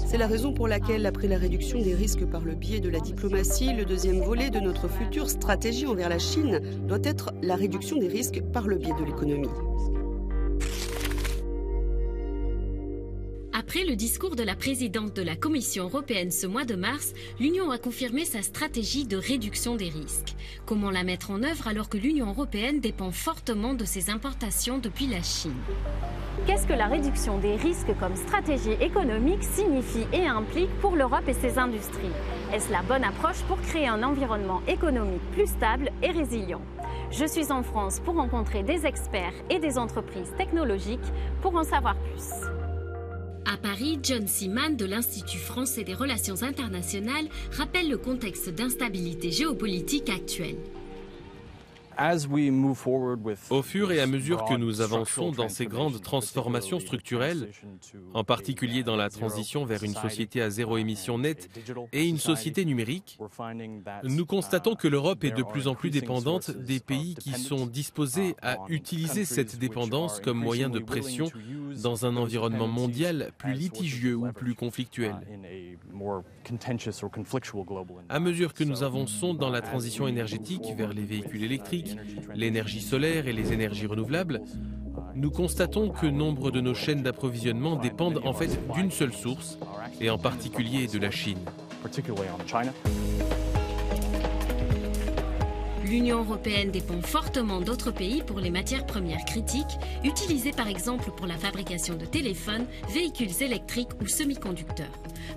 C'est la raison pour laquelle, après la réduction des risques par le biais de la diplomatie, le deuxième volet de notre future stratégie envers la Chine doit être la réduction des risques par le biais de l'économie. Après le discours de la présidente de la Commission européenne ce mois de mars, l'Union a confirmé sa stratégie de réduction des risques. Comment la mettre en œuvre alors que l'Union européenne dépend fortement de ses importations depuis la Chine? Qu'est-ce que la réduction des risques comme stratégie économique signifie et implique pour l'Europe et ses industries? Est-ce la bonne approche pour créer un environnement économique plus stable et résilient? Je suis en France pour rencontrer des experts et des entreprises technologiques pour en savoir plus. À Paris, John Seaman de l'Institut français des relations internationales rappelle le contexte d'instabilité géopolitique actuel. Au fur et à mesure que nous avançons dans ces grandes transformations structurelles, en particulier dans la transition vers une société à zéro émission nette et une société numérique, nous constatons que l'Europe est de plus en plus dépendante des pays qui sont disposés à utiliser cette dépendance comme moyen de pression dans un environnement mondial plus litigieux ou plus conflictuel. À mesure que nous avançons dans la transition énergétique vers les véhicules électriques, l'énergie solaire et les énergies renouvelables, nous constatons que nombre de nos chaînes d'approvisionnement dépendent en fait d'une seule source, et en particulier de la Chine. L'Union européenne dépend fortement d'autres pays pour les matières premières critiques, utilisées par exemple pour la fabrication de téléphones, véhicules électriques ou semi-conducteurs.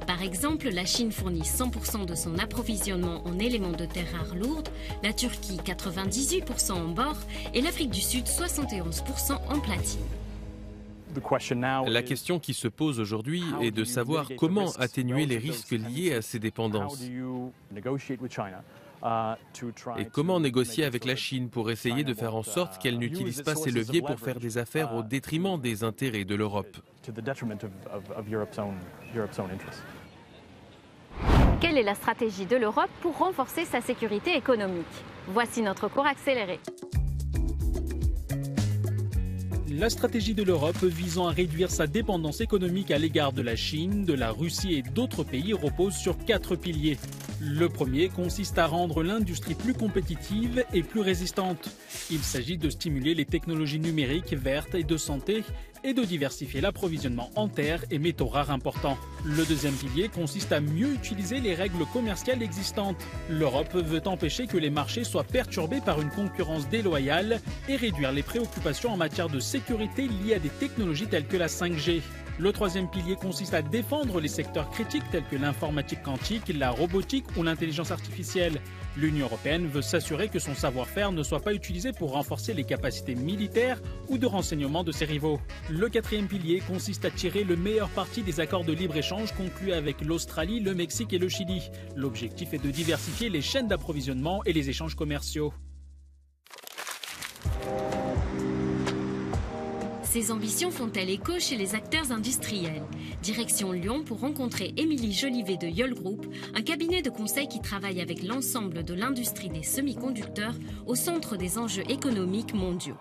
Par exemple, la Chine fournit 100% de son approvisionnement en éléments de terres rares lourdes, la Turquie 98% en bore et l'Afrique du Sud 71% en platine. La question qui se pose aujourd'hui est de savoir comment atténuer les risques liés à ces dépendances. Et comment négocier avec la Chine pour essayer de faire en sorte qu'elle n'utilise pas ces leviers pour faire des affaires au détriment des intérêts de l'Europe. Quelle est la stratégie de l'Europe pour renforcer sa sécurité économique? Voici notre cours accéléré. La stratégie de l'Europe visant à réduire sa dépendance économique à l'égard de la Chine, de la Russie et d'autres pays repose sur 4 piliers. Le premier consiste à rendre l'industrie plus compétitive et plus résistante. Il s'agit de stimuler les technologies numériques vertes et de santé et de diversifier l'approvisionnement en terres et métaux rares importants. Le deuxième pilier consiste à mieux utiliser les règles commerciales existantes. L'Europe veut empêcher que les marchés soient perturbés par une concurrence déloyale et réduire les préoccupations en matière de sécurité liées à des technologies telles que la 5G. Le troisième pilier consiste à défendre les secteurs critiques tels que l'informatique quantique, la robotique ou l'intelligence artificielle. L'Union européenne veut s'assurer que son savoir-faire ne soit pas utilisé pour renforcer les capacités militaires ou de renseignement de ses rivaux. Le quatrième pilier consiste à tirer le meilleur parti des accords de libre-échange conclus avec l'Australie, le Mexique et le Chili. L'objectif est de diversifier les chaînes d'approvisionnement et les échanges commerciaux. Ces ambitions font-elles écho chez les acteurs industriels? Direction Lyon pour rencontrer Émilie Jolivet de Yole Group, un cabinet de conseil qui travaille avec l'ensemble de l'industrie des semi-conducteurs au centre des enjeux économiques mondiaux.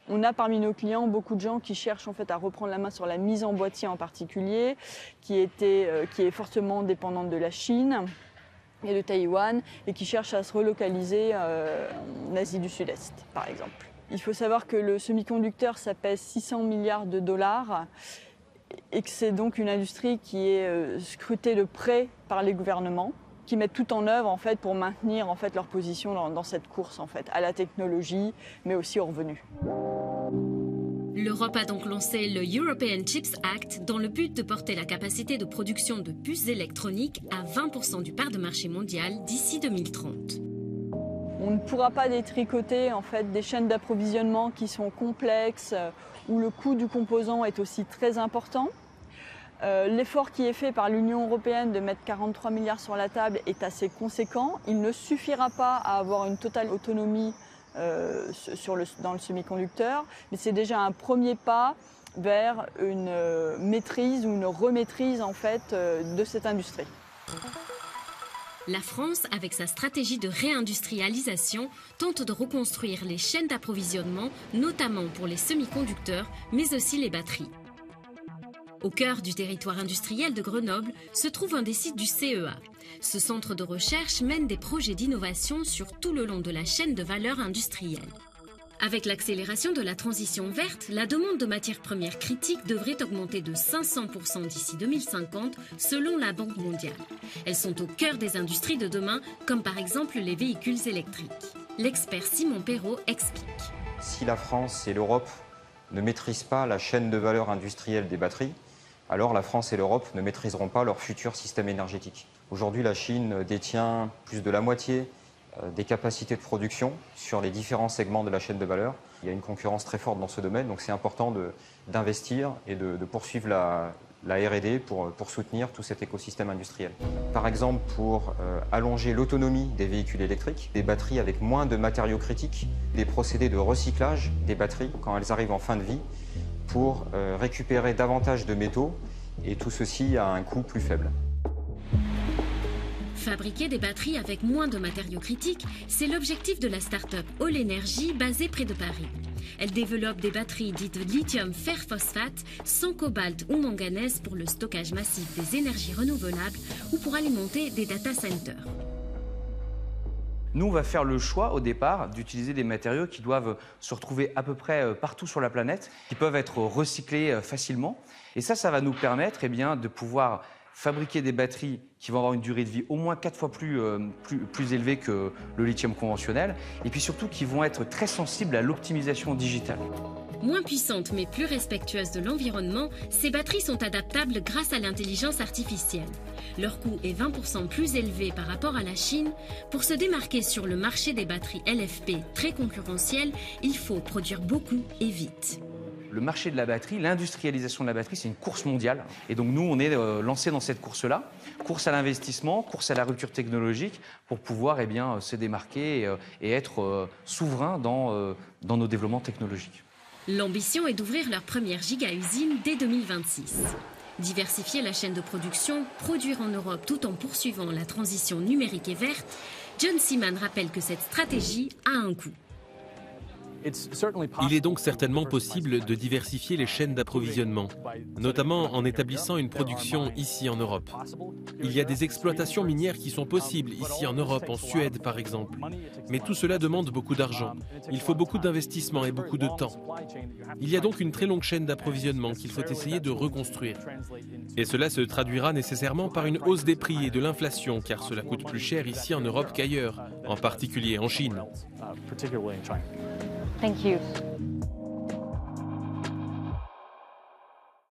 On a parmi nos clients beaucoup de gens qui cherchent en fait à reprendre la main sur la mise en boîtier en particulier, qui est fortement dépendante de la Chine et de Taïwan et qui cherchent à se relocaliser en Asie du Sud-Est par exemple. Il faut savoir que le semi-conducteur, ça pèse 600 milliards de dollars et que c'est donc une industrie qui est scrutée de près par les gouvernements, qui mettent tout en œuvre en fait, pour maintenir en fait, leur position dans cette course en fait, à la technologie, mais aussi aux revenus. L'Europe a donc lancé le European Chips Act dans le but de porter la capacité de production de puces électroniques à 20% du part de marché mondial d'ici 2030. On ne pourra pas détricoter en fait, des chaînes d'approvisionnement qui sont complexes, où le coût du composant est aussi très important. L'effort qui est fait par l'Union européenne de mettre 43 milliards sur la table est assez conséquent. Il ne suffira pas à avoir une totale autonomie dans le semi-conducteur, mais c'est déjà un premier pas vers une maîtrise ou une remaîtrise en fait, de cette industrie. La France, avec sa stratégie de réindustrialisation, tente de reconstruire les chaînes d'approvisionnement, notamment pour les semi-conducteurs, mais aussi les batteries. Au cœur du territoire industriel de Grenoble se trouve un des sites du CEA. Ce centre de recherche mène des projets d'innovation sur tout le long de la chaîne de valeur industrielle. Avec l'accélération de la transition verte, la demande de matières premières critiques devrait augmenter de 500% d'ici 2050, selon la Banque mondiale. Elles sont au cœur des industries de demain, comme par exemple les véhicules électriques. L'expert Simon Perrault explique. Si la France et l'Europe ne maîtrisent pas la chaîne de valeur industrielle des batteries, alors la France et l'Europe ne maîtriseront pas leur futur système énergétique. Aujourd'hui, la Chine détient plus de la moitié des capacités de production sur les différents segments de la chaîne de valeur. Il y a une concurrence très forte dans ce domaine, donc c'est important d'investir et de poursuivre la R&D pour soutenir tout cet écosystème industriel. Par exemple, pour allonger l'autonomie des véhicules électriques, des batteries avec moins de matériaux critiques, des procédés de recyclage des batteries quand elles arrivent en fin de vie pour récupérer davantage de métaux et tout ceci à un coût plus faible. Fabriquer des batteries avec moins de matériaux critiques, c'est l'objectif de la start-up All Energy basée près de Paris. Elle développe des batteries dites lithium fer phosphate sans cobalt ou manganèse pour le stockage massif des énergies renouvelables ou pour alimenter des data centers. Nous, on va faire le choix au départ d'utiliser des matériaux qui doivent se retrouver à peu près partout sur la planète, qui peuvent être recyclés facilement. Et ça va nous permettre de pouvoir fabriquer des batteries qui vont avoir une durée de vie au moins 4 fois plus élevée que le lithium conventionnel, et puis surtout qui vont être très sensibles à l'optimisation digitale. Moins puissantes mais plus respectueuses de l'environnement, ces batteries sont adaptables grâce à l'intelligence artificielle. Leur coût est 20% plus élevé par rapport à la Chine. Pour se démarquer sur le marché des batteries LFP très concurrentiel, il faut produire beaucoup et vite. Le marché de la batterie, l'industrialisation de la batterie, c'est une course mondiale. Et donc nous, on est lancés dans cette course-là, course à l'investissement, course à la rupture technologique, pour pouvoir se démarquer et être souverain dans nos développements technologiques. L'ambition est d'ouvrir leur première giga-usine dès 2026. Diversifier la chaîne de production, produire en Europe tout en poursuivant la transition numérique et verte, John Seaman rappelle que cette stratégie a un coût. Il est donc certainement possible de diversifier les chaînes d'approvisionnement, notamment en établissant une production ici en Europe. Il y a des exploitations minières qui sont possibles ici en Europe, en Suède par exemple. Mais tout cela demande beaucoup d'argent. Il faut beaucoup d'investissement et beaucoup de temps. Il y a donc une très longue chaîne d'approvisionnement qu'il faut essayer de reconstruire. Et cela se traduira nécessairement par une hausse des prix et de l'inflation, car cela coûte plus cher ici en Europe qu'ailleurs, en particulier en Chine. Thank you.